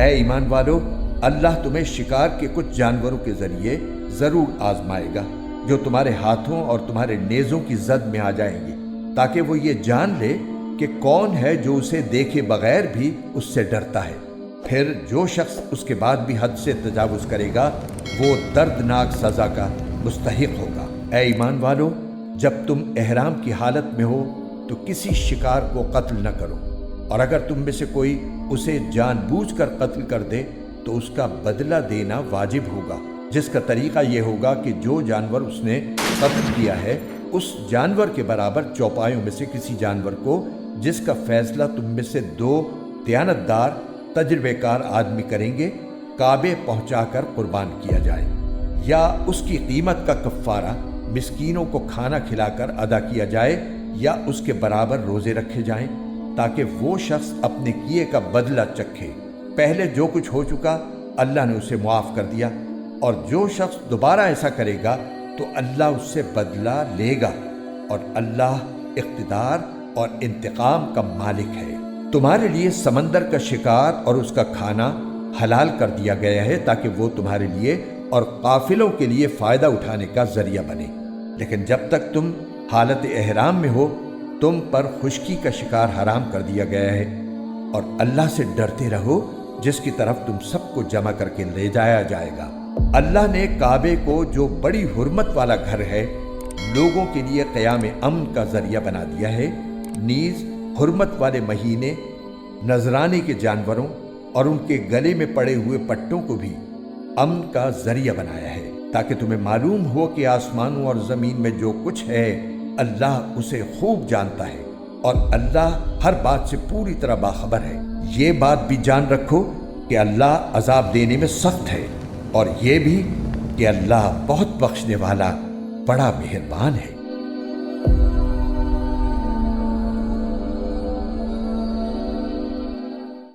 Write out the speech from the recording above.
اے ایمان والو، اللہ تمہیں شکار کے کچھ جانوروں کے ذریعے ضرور آزمائے گا جو تمہارے ہاتھوں اور تمہارے نیزوں کی زد میں آ جائیں گے، تاکہ وہ یہ جان لے کہ کون ہے جو اسے دیکھے بغیر بھی اس سے ڈرتا ہے۔ پھر جو شخص اس کے بعد بھی حد سے تجاوز کرے گا وہ دردناک سزا کا مستحق ہوگا۔ اے ایمان والو، جب تم احرام کی حالت میں ہو تو کسی شکار کو قتل نہ کرو، اور اگر تم میں سے کوئی اسے جان بوجھ کر قتل کر دے تو اس کا بدلہ دینا واجب ہوگا، جس کا طریقہ یہ ہوگا کہ جو جانور اس نے قتل کیا ہے اس جانور کے برابر چوپایوں میں سے کسی جانور کو، جس کا فیصلہ تم میں سے 2 دیانت دار تجربے کار آدمی کریں گے، کعبے پہنچا کر قربان کیا جائے، یا اس کی قیمت کا کفارہ مسکینوں کو کھانا کھلا کر ادا کیا جائے، یا اس کے برابر روزے رکھے جائیں، تاکہ وہ شخص اپنے کیے کا بدلہ چکھے۔ پہلے جو کچھ ہو چکا اللہ نے اسے معاف کر دیا، اور جو شخص دوبارہ ایسا کرے گا تو اللہ اس سے بدلہ لے گا، اور اللہ اقتدار اور انتقام کا مالک ہے۔ تمہارے لیے سمندر کا شکار اور اس کا کھانا حلال کر دیا گیا ہے تاکہ وہ تمہارے لیے اور قافلوں کے لیے فائدہ اٹھانے کا ذریعہ بنے، لیکن جب تک تم حالت احرام میں ہو تم پر خشکی کا شکار حرام کر دیا گیا ہے، اور اللہ سے ڈرتے رہو جس کی طرف تم سب کو جمع کر کے لے جایا جائے گا۔ اللہ نے کعبے کو، جو بڑی حرمت والا گھر ہے، لوگوں کے لیے قیام امن کا ذریعہ بنا دیا ہے، نیز حرمت والے مہینے، نذرانے کے جانوروں اور ان کے گلے میں پڑے ہوئے پٹوں کو بھی امن کا ذریعہ بنایا ہے، تاکہ تمہیں معلوم ہو کہ آسمانوں اور زمین میں جو کچھ ہے اللہ اسے خوب جانتا ہے، اور اللہ ہر بات سے پوری طرح باخبر ہے۔ یہ بات بھی جان رکھو کہ اللہ عذاب دینے میں سخت ہے، اور یہ بھی کہ اللہ بہت بخشنے والا، بڑا مہربان ہے۔